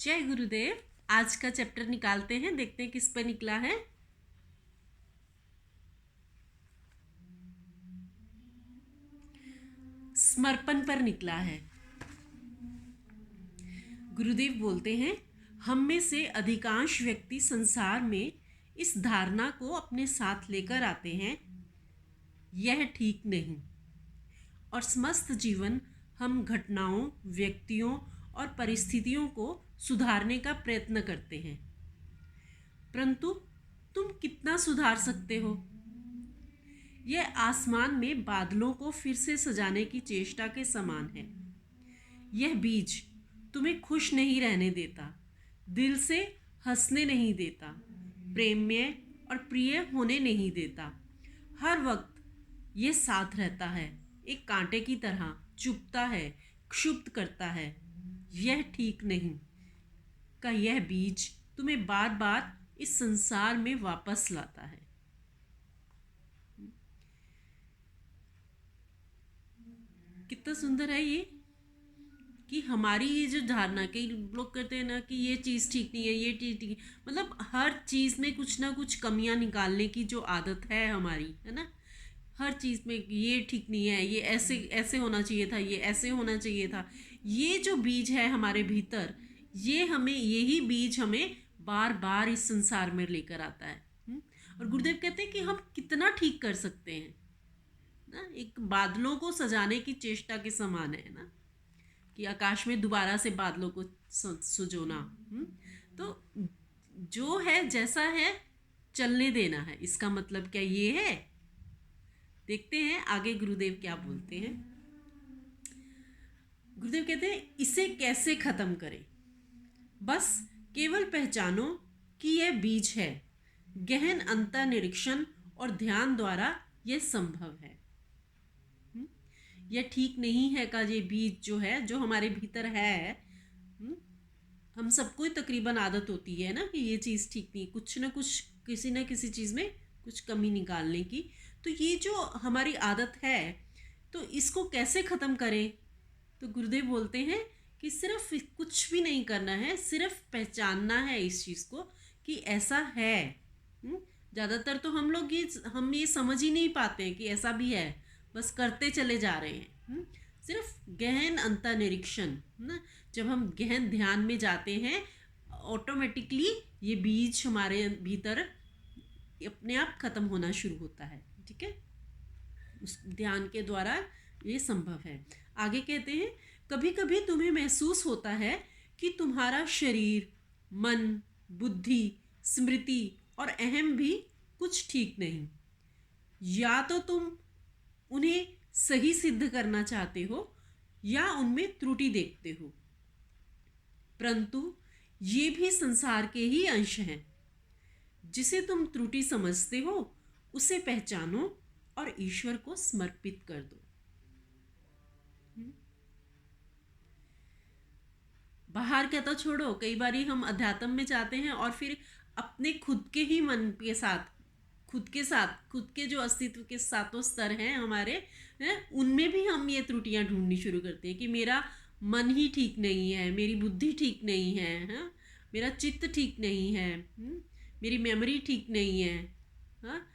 जय गुरुदेव। आज का चैप्टर निकालते हैं, देखते हैं किस पर निकला है। समर्पण पर निकला है। गुरुदेव बोलते हैं, हम में से अधिकांश व्यक्ति संसार में इस धारणा को अपने साथ लेकर आते हैं, यह ठीक नहीं, और समस्त जीवन हम घटनाओं, व्यक्तियों और परिस्थितियों को सुधारने का प्रयत्न करते हैं। परंतु तुम कितना सुधार सकते हो? यह आसमान में बादलों को फिर से सजाने की चेष्टा के समान है। यह बीज तुम्हें खुश नहीं रहने देता, दिल से हंसने नहीं देता, प्रेममय और प्रिय होने नहीं देता। हर वक्त ये साथ रहता है, एक कांटे की तरह चुभता है, क्षुब्ध करता है। यह ठीक नहीं का यह बीज तुम्हें बार बार इस संसार में वापस लाता है। कितना सुंदर है ये कि हमारी ये जो धारणा, कई लोग कहते हैं ना कि ये चीज़ ठीक नहीं है, ये चीज़ ठीक, मतलब हर चीज़ में कुछ ना कुछ कमियां निकालने की जो आदत है हमारी, है ना। हर चीज़ में ये ठीक नहीं है, ये ऐसे ऐसे होना चाहिए था, ये ऐसे होना चाहिए था। ये जो बीज है हमारे भीतर, यही बीज हमें बार बार इस संसार में लेकर आता है। और गुरुदेव कहते हैं कि हम कितना ठीक कर सकते हैं ना। एक बादलों को सजाने की चेष्टा के समान है ना, कि आकाश में दोबारा से बादलों को सुजोना। तो जो है जैसा है चलने देना है, इसका मतलब क्या ये है? देखते हैं आगे गुरुदेव क्या बोलते हैं। गुरुदेव कहते हैं, इसे कैसे खत्म करें? बस केवल पहचानो कि यह बीज है। गहन अंतर निरीक्षण और ध्यान द्वारा यह संभव है। यह ठीक नहीं है का ये बीज जो है, जो हमारे भीतर है, हम सबको तकरीबन आदत होती है ना कि ये चीज़ ठीक नहीं, कुछ ना कुछ किसी न किसी चीज़ में कुछ कमी निकालने की। तो ये जो हमारी आदत है, तो इसको कैसे ख़त्म करें? तो गुरुदेव बोलते हैं कि सिर्फ कुछ भी नहीं करना है, सिर्फ पहचानना है इस चीज़ को कि ऐसा है। ज़्यादातर तो हम ये समझ ही नहीं पाते हैं कि ऐसा भी है, बस करते चले जा रहे हैं। सिर्फ गहन अंतर निरीक्षण ना, जब हम गहन ध्यान में जाते हैं, ऑटोमेटिकली ये बीज हमारे भीतर अपने आप खत्म होना शुरू होता है। ठीक है, उस ध्यान के द्वारा ये संभव है। आगे कहते हैं, कभी कभी तुम्हें महसूस होता है कि तुम्हारा शरीर, मन, बुद्धि, स्मृति और अहम भी कुछ ठीक नहीं। या तो तुम उन्हें सही सिद्ध करना चाहते हो या उनमें त्रुटि देखते हो, परंतु ये भी संसार के ही अंश हैं। जिसे तुम त्रुटि समझते हो उसे पहचानो और ईश्वर को समर्पित कर दो। बाहर क्या तो छोड़ो, कई बारी हम अध्यात्म में जाते हैं और फिर अपने खुद के ही मन के साथ, खुद के जो अस्तित्व के सातों स्तर हैं हमारे, उनमें भी हम ये त्रुटियां ढूंढनी शुरू करते हैं कि मेरा मन ही ठीक नहीं है, मेरी बुद्धि ठीक नहीं है, मेरा चित्त ठीक नहीं है, मेरी मेमोरी ठीक नहीं है। हाँ,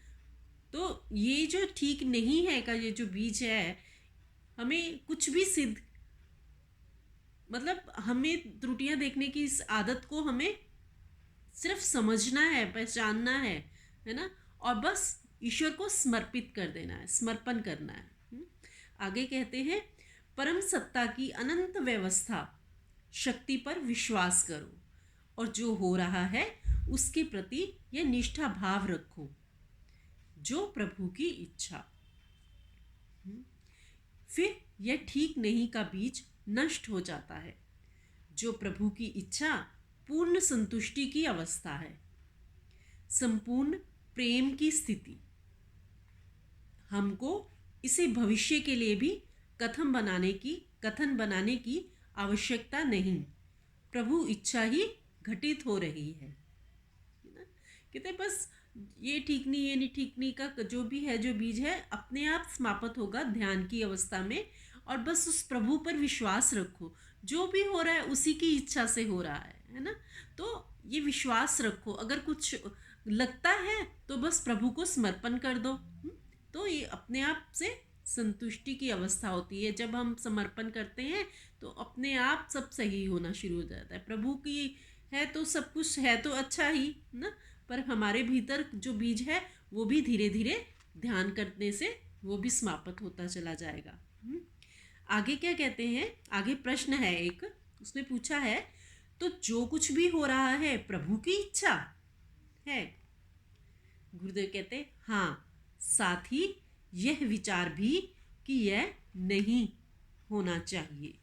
तो ये जो ठीक नहीं है का ये जो बीज है, हमें कुछ भी सिद्ध, मतलब हमें त्रुटियां देखने की इस आदत को हमें सिर्फ समझना है, पहचानना है ना, और बस ईश्वर को समर्पित कर देना है, समर्पण करना है। आगे कहते हैं, परम सत्ता की अनंत व्यवस्था शक्ति पर विश्वास करो और जो हो रहा है उसके प्रति यह निष्ठा भाव रखो, जो प्रभु की इच्छा। फिर यह ठीक नहीं का बीज नष्ट हो जाता है। जो प्रभु की इच्छा पूर्ण संतुष्टि की अवस्था है, संपूर्ण प्रेम की स्थिति। हमको इसे भविष्य के लिए भी कथन बनाने की आवश्यकता नहीं, प्रभु इच्छा ही घटित हो रही है। कहते बस ये ठीक नहीं, ये नहीं ठीक नहीं का जो भी है, जो बीज है, अपने आप समाप्त होगा ध्यान की अवस्था में। और बस उस प्रभु पर विश्वास रखो, जो भी हो रहा है उसी की इच्छा से हो रहा है है ना। तो ये विश्वास रखो, अगर कुछ लगता है तो बस प्रभु को समर्पण कर दो। तो ये अपने आप से संतुष्टि की अवस्था होती है। जब हम समर्पण करते हैं तो अपने आप सब सही होना शुरू हो जाता है। प्रभु की है तो सब कुछ है तो अच्छा ही ना, पर हमारे भीतर जो बीज है वो भी धीरे धीरे ध्यान करने से वो भी समाप्त होता चला जाएगा। आगे क्या कहते हैं, आगे प्रश्न है एक, उसने पूछा है तो जो कुछ भी हो रहा है प्रभु की इच्छा है। गुरुदेव कहते हाँ, साथ ही यह विचार भी कि यह नहीं होना चाहिए।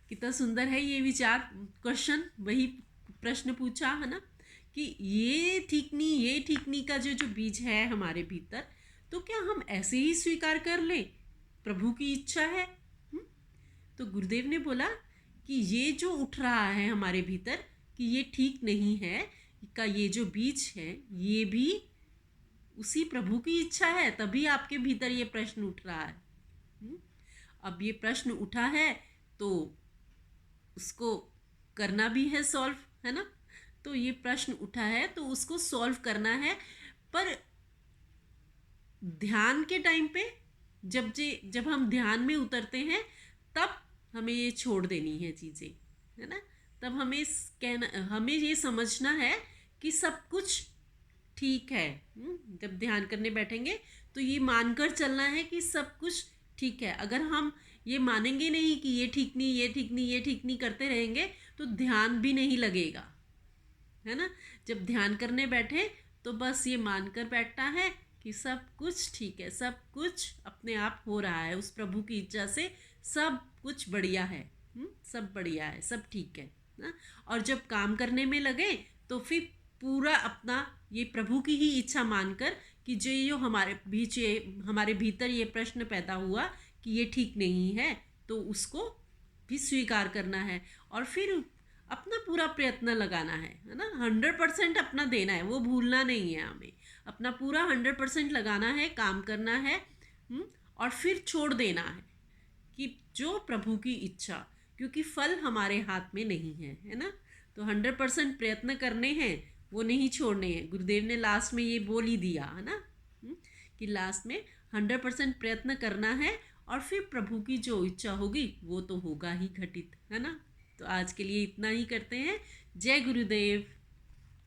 कितना सुंदर है ये विचार, क्वेश्चन, वही प्रश्न पूछा है ना कि ये ठीक नहीं का जो बीज है हमारे भीतर, तो क्या हम ऐसे ही स्वीकार कर लें प्रभु की इच्छा है? तो गुरुदेव ने बोला कि ये जो उठ रहा है हमारे भीतर कि ये ठीक नहीं है का ये जो बीज है ये भी उसी प्रभु की इच्छा है, तभी आपके भीतर ये प्रश्न उठ रहा है। अब ये प्रश्न उठा है तो उसको करना भी है सॉल्व, है ना। तो ये प्रश्न उठा है तो उसको सॉल्व करना है, पर ध्यान के टाइम पे जब हम ध्यान में उतरते हैं तब हमें ये छोड़ देनी है चीज़ें, है ना। तब हमें ये समझना है कि सब कुछ ठीक है। जब ध्यान करने बैठेंगे तो ये मानकर चलना है कि सब कुछ ठीक है। अगर हम ये मानेंगे नहीं कि ये ठीक नहीं, ये ठीक नहीं, ये ठीक नहीं करते रहेंगे तो ध्यान भी नहीं लगेगा, है ना। जब ध्यान करने बैठे तो बस ये मानकर बैठना है कि सब कुछ ठीक है, सब कुछ अपने आप हो रहा है, उस प्रभु की इच्छा से सब कुछ बढ़िया है। सब बढ़िया है, सब ठीक है ना। और जब काम करने में लगे तो फिर पूरा अपना ये प्रभु की ही इच्छा मानकर कि जो हमारे भीतर ये प्रश्न पैदा हुआ कि ये ठीक नहीं है, तो उसको भी स्वीकार करना है और फिर अपना पूरा प्रयत्न लगाना है ना। 100% अपना देना है, वो भूलना नहीं है हमें। अपना पूरा 100% लगाना है, काम करना है, और फिर छोड़ देना है कि जो प्रभु की इच्छा, क्योंकि फल हमारे हाथ में नहीं है ना। तो 100% प्रयत्न करने हैं, वो नहीं छोड़ने हैं। गुरुदेव ने लास्ट में ये बोल ही दिया है ना कि लास्ट में 100% प्रयत्न करना है और फिर प्रभु की जो इच्छा होगी वो तो होगा ही घटित, है ना। तो आज के लिए इतना ही करते हैं। जय गुरुदेव।